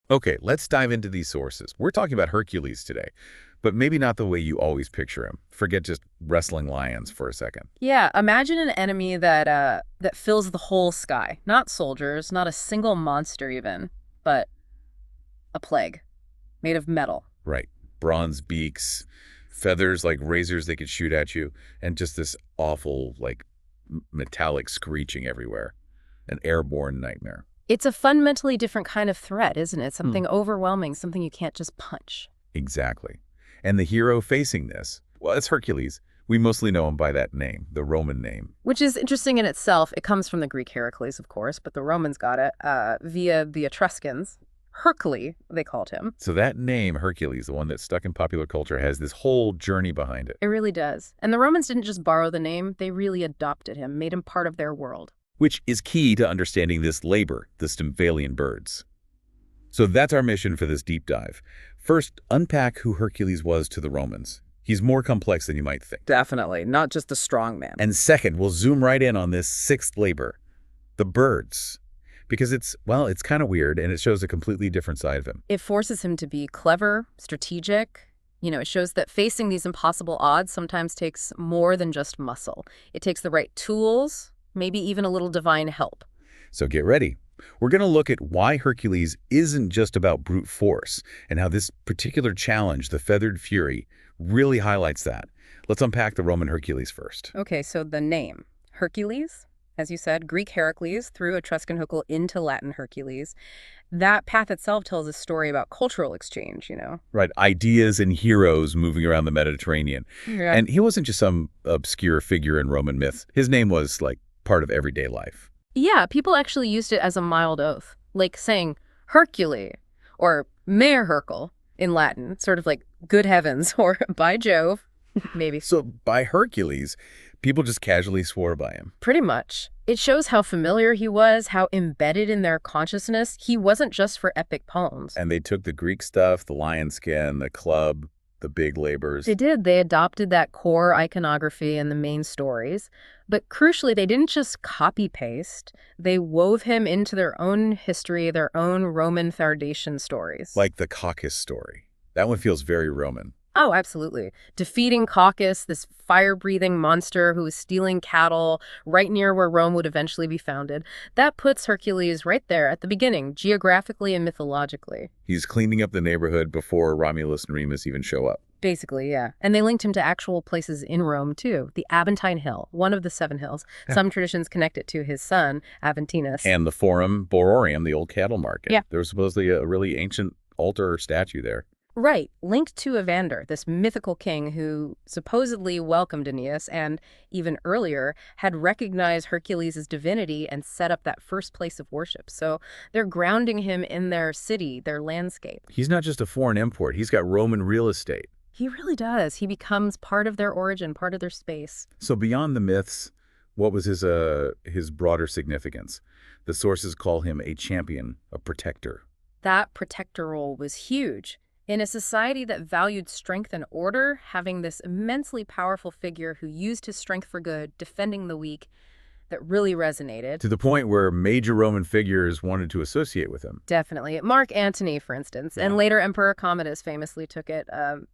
Okay, let's dive into these sources. We're talking about Hercules today, but maybe not the way you always picture him. Forget just wrestling lions for a second. Yeah, imagine an enemy that fills the whole sky. Not soldiers, not a single monster even, but a plague made of metal. Right. Bronze beaks, feathers like razors they could shoot at you, and just this awful, like, metallic screeching everywhere. An airborne nightmare. It's a fundamentally different kind of threat, isn't it? Hmm. Something overwhelming, something you can't just punch. Exactly. And the hero facing this, well, it's Hercules. We mostly know him by that name, the Roman name. Which is interesting in itself. It comes from the Greek Heracles, of course, but the Romans got it via the Etruscans. Hercules, they called him. So that name, Hercules, the one that's stuck in popular culture, has this whole journey behind it. It really does. And the Romans didn't just borrow the name, they really adopted him, made him part of their world. Which is key to understanding this labor, the Stymphalian Birds. So that's our mission for this deep dive. First, unpack who Hercules was to the Romans. He's more complex than you might think. Definitely, not just a strong man. And second, we'll zoom right in on this sixth labor, the birds. Because it's kind of weird, and it shows a completely different side of him. It forces him to be clever, strategic. It shows that facing these impossible odds sometimes takes more than just muscle. It takes the right tools, maybe even a little divine help. So get ready. We're going to look at why Hercules isn't just about brute force, and how this particular challenge, the Feathered Fury, really highlights that. Let's unpack the Roman Hercules first. Okay, so the name, Hercules, as you said, Greek Heracles through Etruscan Hercule into Latin Hercules. That path itself tells a story about cultural exchange. Right, ideas and heroes moving around the Mediterranean. Yeah. And he wasn't just some obscure figure in Roman myth. His name was, like, part of everyday life. Yeah, people actually used it as a mild oath, like saying Hercule or Mare Hercule in Latin, sort of like good heavens or by Jove, maybe. So by Hercules, people just casually swore by him. Pretty much. It shows how familiar he was, how embedded in their consciousness. He wasn't just for epic poems. And they took the Greek stuff, the lion skin, the club, the big labors. They did. They adopted that core iconography in the main stories. But crucially, they didn't just copy-paste. They wove him into their own history, their own Roman foundation stories. Like the Caucasus story. That one feels very Roman. Oh, absolutely. Defeating Caucasus, this fire-breathing monster who was stealing cattle right near where Rome would eventually be founded. That puts Hercules right there at the beginning, geographically and mythologically. He's cleaning up the neighborhood before Romulus and Remus even show up. Basically, yeah. And they linked him to actual places in Rome, too. The Aventine Hill, one of the 7 hills. Yeah. Some traditions connect it to his son, Aventinus. And the Forum Boarium, the old cattle market. Yeah. There was supposedly a really ancient altar or statue there. Right, linked to Evander, this mythical king who supposedly welcomed Aeneas and, even earlier, had recognized Hercules' divinity and set up that first place of worship. So they're grounding him in their city, their landscape. He's not just a foreign import. He's got Roman real estate. He really does. He becomes part of their origin, part of their space. So beyond the myths, what was his broader significance? The sources call him a champion, a protector. That protector role was huge. In a society that valued strength and order, having this immensely powerful figure who used his strength for good, defending the weak, that really resonated. To the point where major Roman figures wanted to associate with him. Definitely. Mark Antony, for instance, and Yeah. later Emperor Commodus famously took it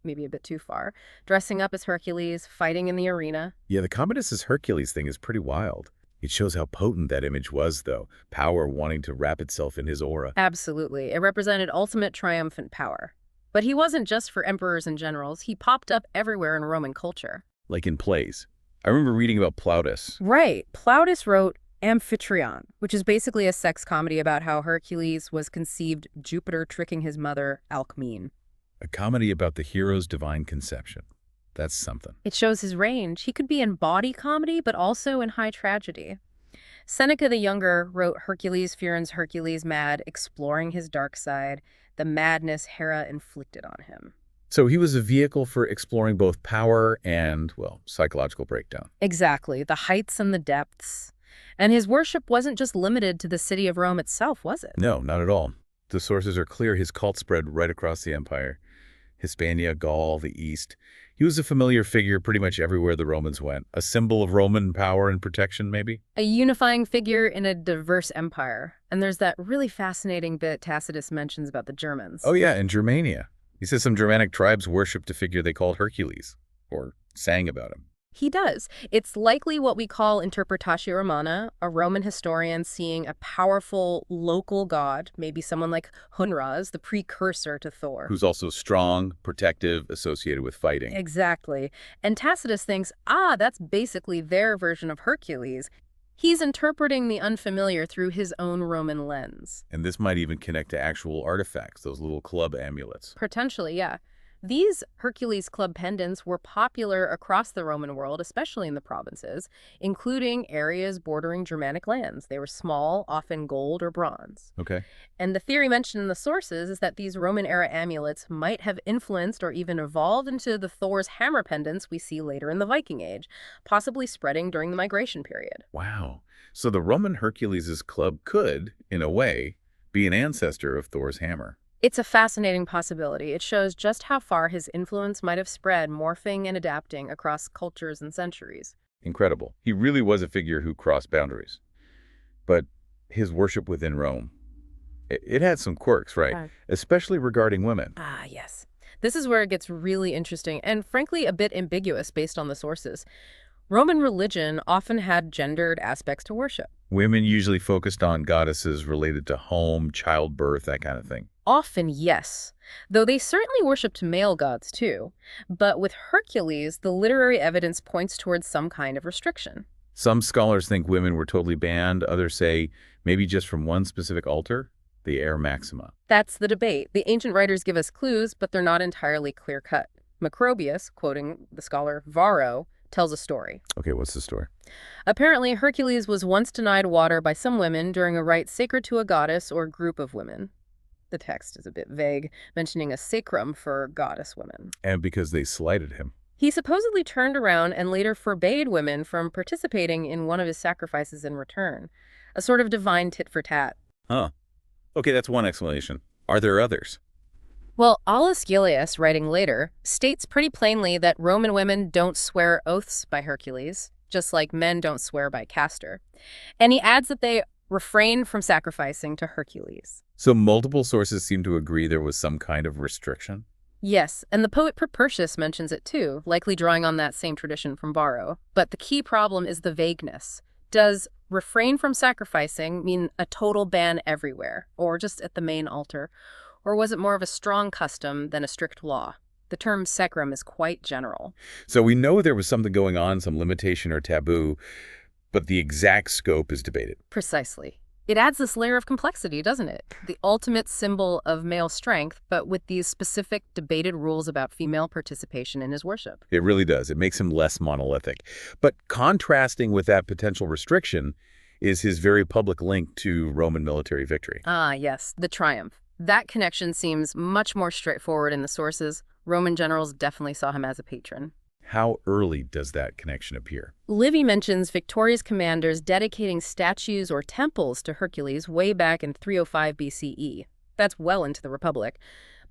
maybe a bit too far, dressing up as Hercules, fighting in the arena. Yeah, the Commodus' Hercules thing is pretty wild. It shows how potent that image was, though. Power wanting to wrap itself in his aura. Absolutely. It represented ultimate triumphant power. But he wasn't just for emperors and generals. He popped up everywhere in Roman culture. Like in plays. I remember reading about Plautus. Right. Plautus wrote Amphitryon, which is basically a sex comedy about how Hercules was conceived Jupiter tricking his mother, Alcmene. A comedy about the hero's divine conception. That's something. It shows his range. He could be in bawdy comedy, but also in high tragedy. Seneca the Younger wrote Hercules fears Hercules mad, exploring his dark side, the madness Hera inflicted on him. So he was a vehicle for exploring both power and, well, psychological breakdown. Exactly, the heights and the depths. And his worship wasn't just limited to the city of Rome itself, was it? No, not at all. The sources are clear his cult spread right across the empire. Hispania, Gaul, the East. He was a familiar figure pretty much everywhere the Romans went. A symbol of Roman power and protection, maybe? A unifying figure in a diverse empire. And there's that really fascinating bit Tacitus mentions about the Germans. Oh yeah, in Germania. He says some Germanic tribes worshipped a figure they called Hercules, or sang about him. He does. It's likely what we call interpretatio Romana, a Roman historian seeing a powerful local god, maybe someone like Hunraz, the precursor to Thor. Who's also strong, protective, associated with fighting. Exactly. And Tacitus thinks, that's basically their version of Hercules. He's interpreting the unfamiliar through his own Roman lens. And this might even connect to actual artifacts, those little club amulets. Potentially, yeah. These Hercules club pendants were popular across the Roman world, especially in the provinces, including areas bordering Germanic lands. They were small, often gold or bronze. Okay. And the theory mentioned in the sources is that these Roman-era amulets might have influenced or even evolved into the Thor's hammer pendants we see later in the Viking Age, possibly spreading during the migration period. Wow. So the Roman Hercules' club could, in a way, be an ancestor of Thor's hammer. It's a fascinating possibility. It shows just how far his influence might have spread, morphing and adapting across cultures and centuries. Incredible. He really was a figure who crossed boundaries. But his worship within Rome, it had some quirks, right? Especially regarding women. Yes. This is where it gets really interesting and, frankly, a bit ambiguous based on the sources. Roman religion often had gendered aspects to worship. Women usually focused on goddesses related to home, childbirth, that kind of thing. Often, yes, though they certainly worshipped male gods too. But with Hercules, the literary evidence points towards some kind of restriction. Some scholars think women were totally banned. Others say maybe just from one specific altar, the Air Maxima. That's the debate. The ancient writers give us clues, but they're not entirely clear-cut. Macrobius, quoting the scholar Varro, tells a story. Okay, what's the story? Apparently, Hercules was once denied water by some women during a rite sacred to a goddess or group of women. The text is a bit vague, mentioning a sacrum for goddess women. And because they slighted him. He supposedly turned around and later forbade women from participating in one of his sacrifices in return. A sort of divine tit for tat. Huh. Okay, that's one explanation. Are there others? Well, Aulus, writing later, states pretty plainly that Roman women don't swear oaths by Hercules, just like men don't swear by Castor. And he adds that they refrain from sacrificing to Hercules. So multiple sources seem to agree there was some kind of restriction? Yes, and the poet Propertius mentions it too, likely drawing on that same tradition from Varro. But the key problem is the vagueness. Does refrain from sacrificing mean a total ban everywhere, or just at the main altar? Or was it more of a strong custom than a strict law? The term sacrum is quite general. So we know there was something going on, some limitation or taboo, but the exact scope is debated. Precisely. It adds this layer of complexity, doesn't it? The ultimate symbol of male strength, but with these specific debated rules about female participation in his worship. It really does. It makes him less monolithic. But contrasting with that potential restriction is his very public link to Roman military victory. Yes, the triumph. That connection seems much more straightforward in the sources. Roman generals definitely saw him as a patron. How early does that connection appear? Livy mentions victorious commanders dedicating statues or temples to Hercules way back in 305 BCE. That's well into the Republic.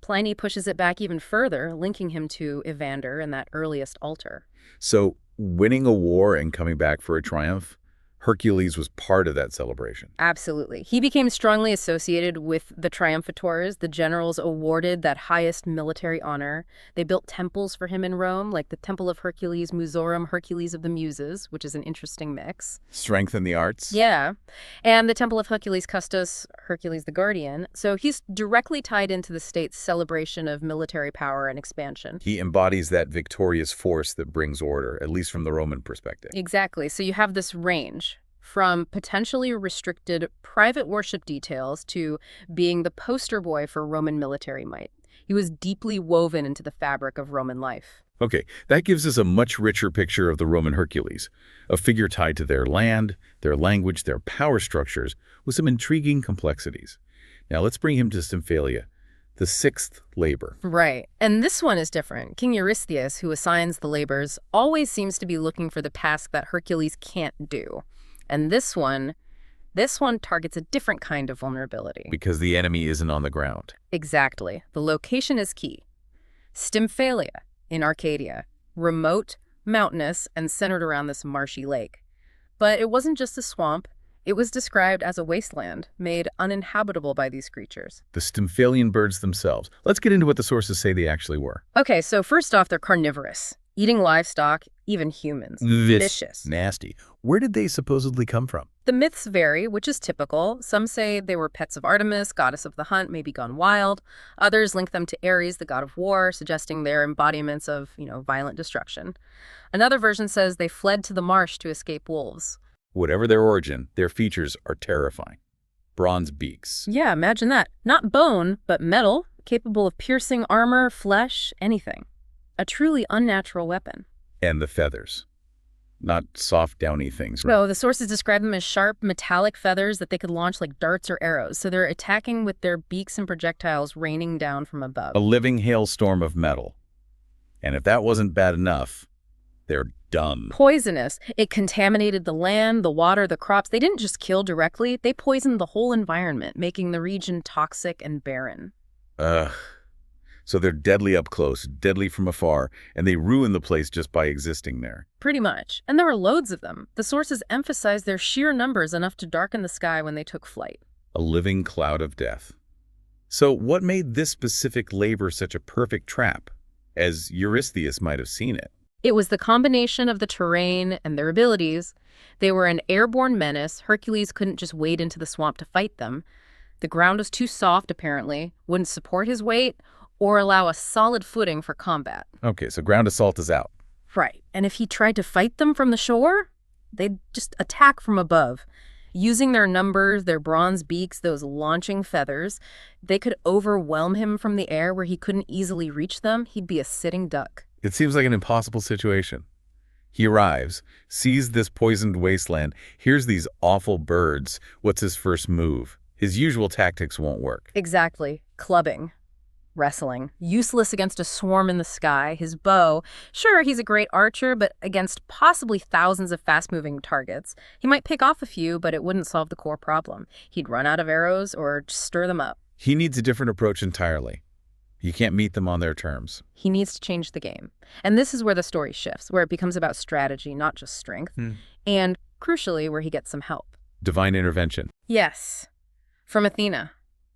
Pliny pushes it back even further, linking him to Evander and that earliest altar. So, winning a war and coming back for a triumph, Hercules was part of that celebration. Absolutely. He became strongly associated with the triumphators. The generals awarded that highest military honor. They built temples for him in Rome, like the Temple of Hercules Musorum, Hercules of the Muses, which is an interesting mix. Strength in the arts? Yeah. And the Temple of Hercules Custos, Hercules the Guardian. So he's directly tied into the state's celebration of military power and expansion. He embodies that victorious force that brings order, at least from the Roman perspective. Exactly. So you have this range from potentially restricted private worship details to being the poster boy for Roman military might. He was deeply woven into the fabric of Roman life. Okay, that gives us a much richer picture of the Roman Hercules, a figure tied to their land, their language, their power structures, with some intriguing complexities. Now let's bring him to Stymphalia, the sixth labor. Right, and this one is different. King Eurystheus, who assigns the labors, always seems to be looking for the task that Hercules can't do. And this one targets a different kind of vulnerability. Because the enemy isn't on the ground. Exactly. The location is key. Stymphalia in Arcadia, remote, mountainous, and centered around this marshy lake. But it wasn't just a swamp. It was described as a wasteland, made uninhabitable by these creatures. The Stymphalian birds themselves. Let's get into what the sources say they actually were. Okay, so first off, they're carnivorous, eating livestock, even humans. Vicious. Nasty. Where did they supposedly come from? The myths vary, which is typical. Some say they were pets of Artemis, goddess of the hunt, maybe gone wild. Others link them to Ares, the god of war, suggesting they're embodiments of, violent destruction. Another version says they fled to the marsh to escape wolves. Whatever their origin, their features are terrifying. Bronze beaks. Yeah, imagine that. Not bone, but metal, capable of piercing armor, flesh, anything. A truly unnatural weapon. And the feathers. Not soft, downy things. No, the sources describe them as sharp, metallic feathers that they could launch like darts or arrows. So they're attacking with their beaks and projectiles raining down from above. A living hailstorm of metal. And if that wasn't bad enough, they're dumb. Poisonous. It contaminated the land, the water, the crops. They didn't just kill directly, they poisoned the whole environment, making the region toxic and barren. Ugh. So they're deadly up close, deadly from afar, and they ruin the place just by existing there. Pretty much. And there were loads of them. The sources emphasize their sheer numbers enough to darken the sky when they took flight. A living cloud of death. So what made this specific labor such a perfect trap, as Eurystheus might have seen it? It was the combination of the terrain and their abilities. They were an airborne menace. Hercules couldn't just wade into the swamp to fight them. The ground was too soft, apparently, wouldn't support his weight, or allow a solid footing for combat. Okay, so ground assault is out. Right. And if he tried to fight them from the shore, they'd just attack from above. Using their numbers, their bronze beaks, those launching feathers, they could overwhelm him from the air where he couldn't easily reach them. He'd be a sitting duck. It seems like an impossible situation. He arrives, sees this poisoned wasteland, hears these awful birds. What's his first move? His usual tactics won't work. Exactly. Clubbing. Wrestling. Useless against a swarm in the sky. His bow. Sure, he's a great archer, but against possibly thousands of fast-moving targets. He might pick off a few, but it wouldn't solve the core problem. He'd run out of arrows or stir them up. He needs a different approach entirely. You can't meet them on their terms. He needs to change the game. And this is where the story shifts, where it becomes about strategy, not just strength. And, crucially, where he gets some help. Divine intervention. Yes. From Athena,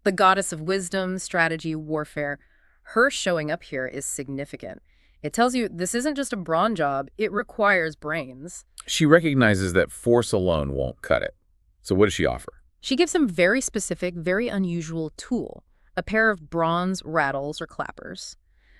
the goddess of wisdom, strategy, warfare. Her showing up here is significant. It tells you this isn't just a brawn job, it requires brains. She recognizes that force alone won't cut it. So what does she offer? She gives him very specific, very unusual tool. A pair of bronze rattles or clappers.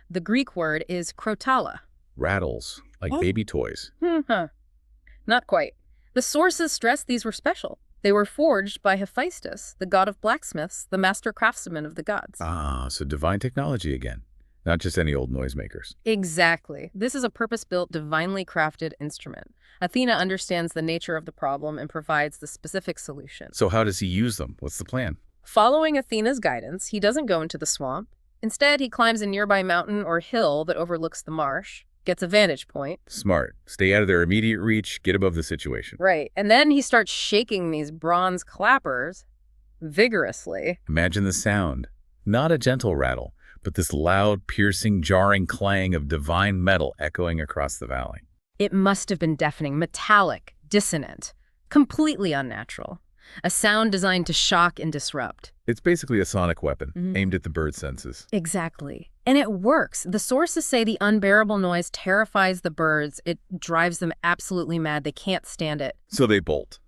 The Greek word is krotala. Rattles, like baby toys. Not quite. The sources stress these were special. They were forged by Hephaestus, the god of blacksmiths, the master craftsman of the gods. Ah, so divine technology again. Not just any old noisemakers. Exactly. This is a purpose-built, divinely crafted instrument. Athena understands the nature of the problem and provides the specific solution. So how does he use them? What's the plan? Following Athena's guidance, he doesn't go into the swamp. Instead, he climbs a nearby mountain or hill that overlooks the marsh, gets a vantage point. Smart. Stay out of their immediate reach, get above the situation. Right. And then he starts shaking these bronze clappers vigorously. Imagine the sound. Not a gentle rattle, but this loud, piercing, jarring clang of divine metal echoing across the valley. It must have been deafening, metallic, dissonant, completely unnatural. A sound designed to shock and disrupt. It's basically a sonic weapon, aimed at the bird senses. Exactly. And it works. The sources say the unbearable noise terrifies the birds. It drives them absolutely mad. They can't stand it. So they bolt.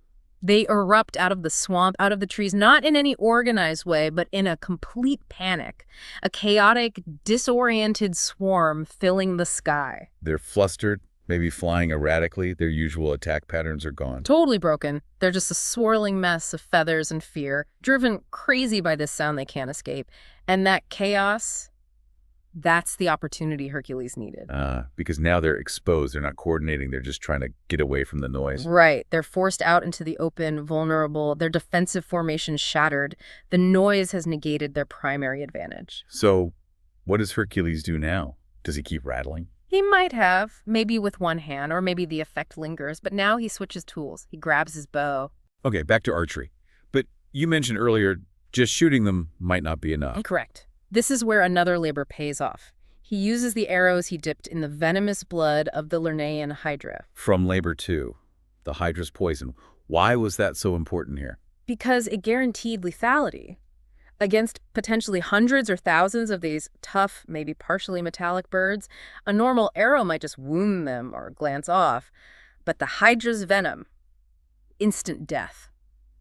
They erupt out of the swamp, out of the trees, not in any organized way, but in a complete panic. A chaotic, disoriented swarm filling the sky. They're flustered, maybe flying erratically. Their usual attack patterns are gone. Totally broken. They're just a swirling mess of feathers and fear, driven crazy by this sound they can't escape. And that chaos, that's the opportunity Hercules needed. Because now they're exposed. They're not coordinating. They're just trying to get away from the noise. Right. They're forced out into the open, vulnerable. Their defensive formation shattered. The noise has negated their primary advantage. So what does Hercules do now? Does he keep rattling? He might have, maybe with one hand, or maybe the effect lingers, but now he switches tools. He grabs his bow. Okay, back to archery. But you mentioned earlier, just shooting them might not be enough. Correct. This is where another labor pays off. He uses the arrows he dipped in the venomous blood of the Lernaean Hydra. From labor 2, the Hydra's poison. Why was that so important here? Because it guaranteed lethality. Against potentially hundreds or thousands of these tough, maybe partially metallic birds, a normal arrow might just wound them or glance off. But the Hydra's venom, instant death.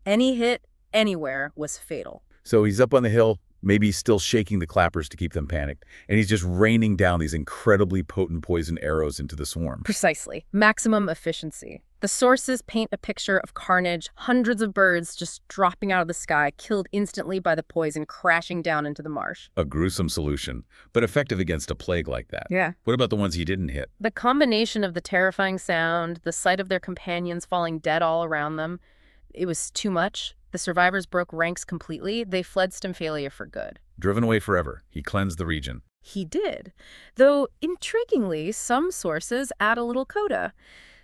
Any hit, anywhere, was fatal. So he's up on the hill, maybe still shaking the clappers to keep them panicked, and he's just raining down these incredibly potent poison arrows into the swarm. Precisely. Maximum efficiency. The sources paint a picture of carnage, hundreds of birds just dropping out of the sky, killed instantly by the poison crashing down into the marsh. A gruesome solution, but effective against a plague like that. Yeah. What about the ones he didn't hit? The combination of the terrifying sound, the sight of their companions falling dead all around them, it was too much. The survivors broke ranks completely. They fled Stymphalia for good. Driven away forever, he cleansed the region. He did. Though, intriguingly, some sources add a little coda.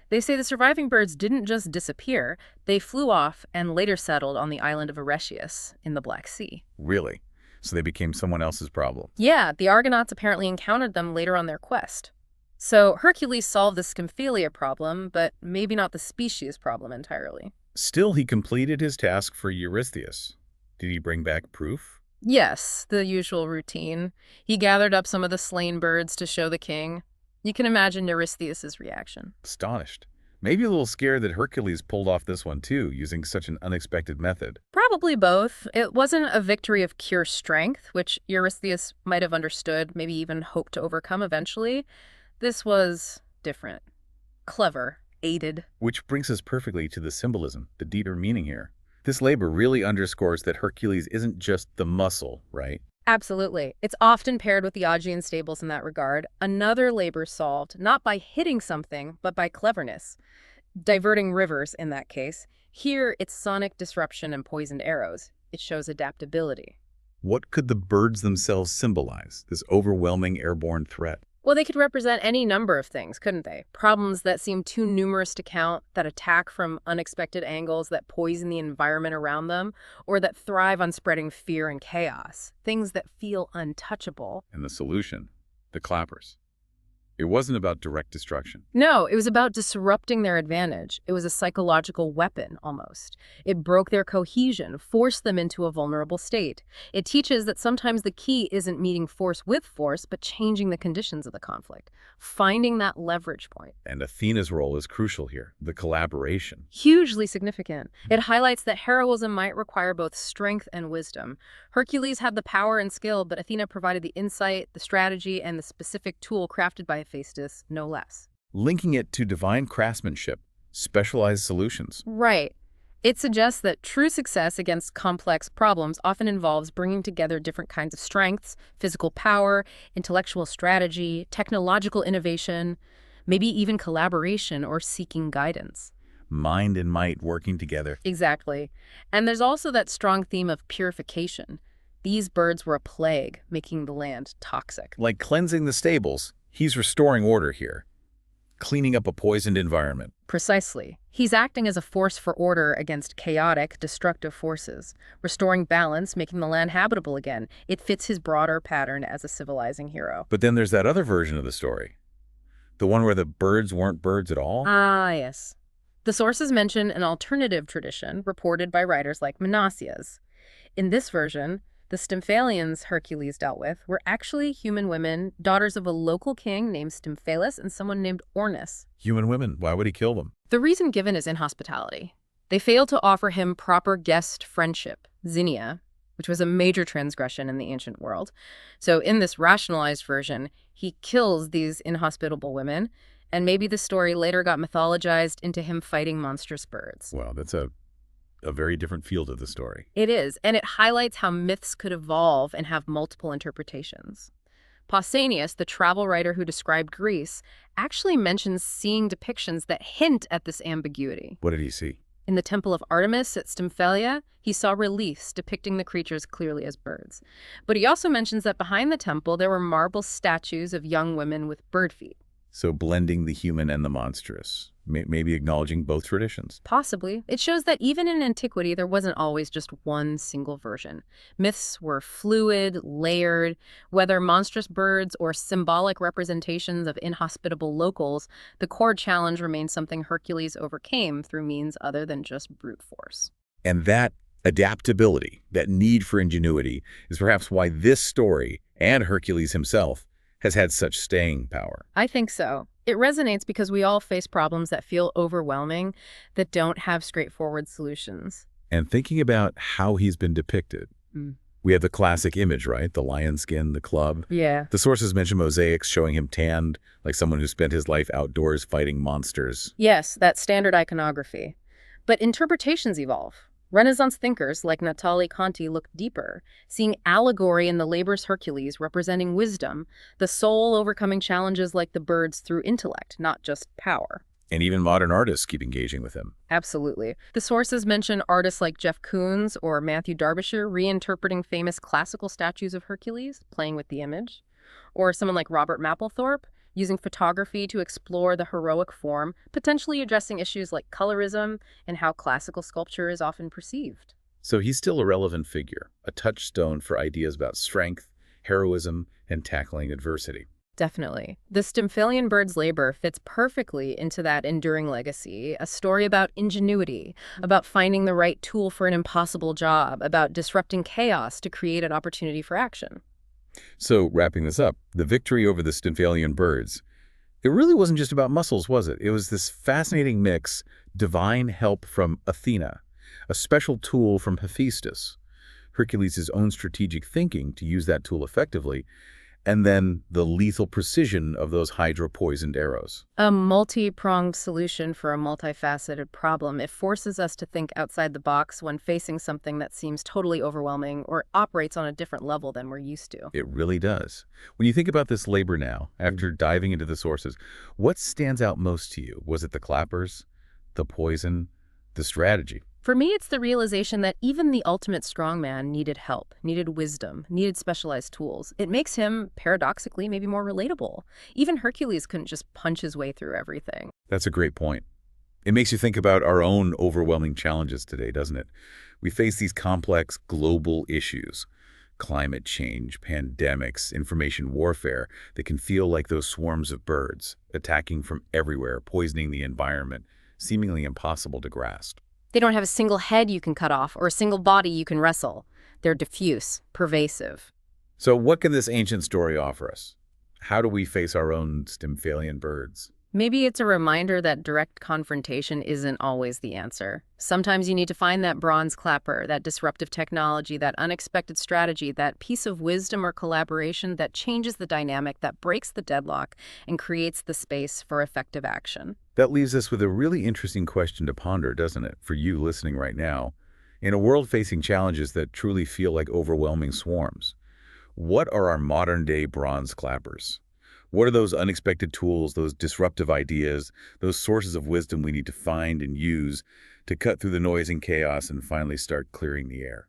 They say the surviving birds didn't just disappear. They flew off and later settled on the island of Eurystheus in the Black Sea. Really? So they became someone else's problem? Yeah, the Argonauts apparently encountered them later on their quest. So Hercules solved the Stymphalia problem, but maybe not the species problem entirely. Still, he completed his task for Eurystheus. Did he bring back proof? Yes, the usual routine. He gathered up some of the slain birds to show the king. You can imagine Eurystheus' reaction. Astonished. Maybe a little scared that Hercules pulled off this one too, using such an unexpected method. Probably both. It wasn't a victory of pure strength, which Eurystheus might have understood, maybe even hoped to overcome eventually. This was different. Clever. Aided. Which brings us perfectly to the symbolism, the deeper meaning here. This labor really underscores that Hercules isn't just the muscle, right? Absolutely. It's often paired with the Augean stables in that regard. Another labor solved, not by hitting something, but by cleverness. Diverting rivers, in that case. Here, it's sonic disruption and poisoned arrows. It shows adaptability. What could the birds themselves symbolize, this overwhelming airborne threat? Well, they could represent any number of things, couldn't they? Problems that seem too numerous to count, that attack from unexpected angles, that poison the environment around them, or that thrive on spreading fear and chaos. Things that feel untouchable. And the solution? The clappers. It wasn't about direct destruction. No, it was about disrupting their advantage. It was a psychological weapon, almost. It broke their cohesion, forced them into a vulnerable state. It teaches that sometimes the key isn't meeting force with force, but changing the conditions of the conflict, finding that leverage point. And Athena's role is crucial here, the collaboration. Hugely significant. It highlights that heroism might require both strength and wisdom. Hercules had the power and skill, but Athena provided the insight, the strategy, and the specific tool crafted by Hephaestus, no less. Linking it to divine craftsmanship, specialized solutions. Right. It suggests that true success against complex problems often involves bringing together different kinds of strengths, physical power, intellectual strategy, technological innovation, maybe even collaboration or seeking guidance. Mind and might working together. Exactly. And there's also that strong theme of purification. These birds were a plague, making the land toxic. Like cleansing the stables, he's restoring order here, cleaning up a poisoned environment. Precisely. He's acting as a force for order against chaotic, destructive forces, restoring balance, making the land habitable again. It fits his broader pattern as a civilizing hero. But then there's that other version of the story, the one where the birds weren't birds at all. Ah, yes. The sources mention an alternative tradition reported by writers like Manassias. In this version, the Stymphalians Hercules dealt with were actually human women, daughters of a local king named Stymphalis and someone named Ornis. Human women, why would he kill them? The reason given is inhospitality. They failed to offer him proper guest friendship, zinnia, which was a major transgression in the ancient world. So in this rationalized version, he kills these inhospitable women, and maybe the story later got mythologized into him fighting monstrous birds. Wow, that's a very different field of the story. It is, and it highlights how myths could evolve and have multiple interpretations. Pausanias, the travel writer who described Greece, actually mentions seeing depictions that hint at this ambiguity. What did he see? In the temple of Artemis at Stymphalia, he saw reliefs depicting the creatures clearly as birds. But he also mentions that behind the temple there were marble statues of young women with bird feet. So blending the human and the monstrous. maybe acknowledging both traditions. Possibly. It shows that even in antiquity, there wasn't always just one single version. Myths were fluid, layered. Whether monstrous birds or symbolic representations of inhospitable locals, the core challenge remains something Hercules overcame through means other than just brute force. And that adaptability, that need for ingenuity, is perhaps why this story, and Hercules himself, has had such staying power. I think so. It resonates because we all face problems that feel overwhelming, that don't have straightforward solutions. And thinking about how he's been depicted, we have the classic image, right? The lion skin, the club. Yeah. The sources mention mosaics showing him tanned, like someone who spent his life outdoors fighting monsters. Yes, that standard iconography. But interpretations evolve. Renaissance thinkers like Natali Conti looked deeper, seeing allegory in the labor's Hercules representing wisdom, the soul overcoming challenges like the birds through intellect, not just power. And even modern artists keep engaging with him. Absolutely. The sources mention artists like Jeff Koons or Matthew Derbyshire reinterpreting famous classical statues of Hercules, playing with the image, or someone like Robert Mapplethorpe using photography to explore the heroic form, potentially addressing issues like colorism and how classical sculpture is often perceived. So he's still a relevant figure, a touchstone for ideas about strength, heroism, and tackling adversity. Definitely. The Stymphalian Birds' labor fits perfectly into that enduring legacy, a story about ingenuity, about finding the right tool for an impossible job, about disrupting chaos to create an opportunity for action. So, wrapping this up, the victory over the Stymphalian Birds, it really wasn't just about muscles, was it? It was this fascinating mix, divine help from Athena, a special tool from Hephaestus, Hercules' own strategic thinking to use that tool effectively, and then the lethal precision of those Hydra-poisoned arrows. A multi-pronged solution for a multifaceted problem. It forces us to think outside the box when facing something that seems totally overwhelming or operates on a different level than we're used to. It really does. When you think about this labor now, after diving into the sources, what stands out most to you? Was it the clappers, the poison, the strategy? For me, it's the realization that even the ultimate strongman needed help, needed wisdom, needed specialized tools. It makes him, paradoxically, maybe more relatable. Even Hercules couldn't just punch his way through everything. That's a great point. It makes you think about our own overwhelming challenges today, doesn't it? We face these complex global issues, climate change, pandemics, information warfare, that can feel like those swarms of birds, attacking from everywhere, poisoning the environment, seemingly impossible to grasp. They don't have a single head you can cut off or a single body you can wrestle. They're diffuse, pervasive. So what can this ancient story offer us? How do we face our own Stymphalian birds? Maybe it's a reminder that direct confrontation isn't always the answer. Sometimes you need to find that bronze clapper, that disruptive technology, that unexpected strategy, that piece of wisdom or collaboration that changes the dynamic, that breaks the deadlock, and creates the space for effective action. That leaves us with a really interesting question to ponder, doesn't it, for you listening right now? In a world facing challenges that truly feel like overwhelming swarms, what are our modern-day bronze clappers? What are those unexpected tools, those disruptive ideas, those sources of wisdom we need to find and use to cut through the noise and chaos and finally start clearing the air?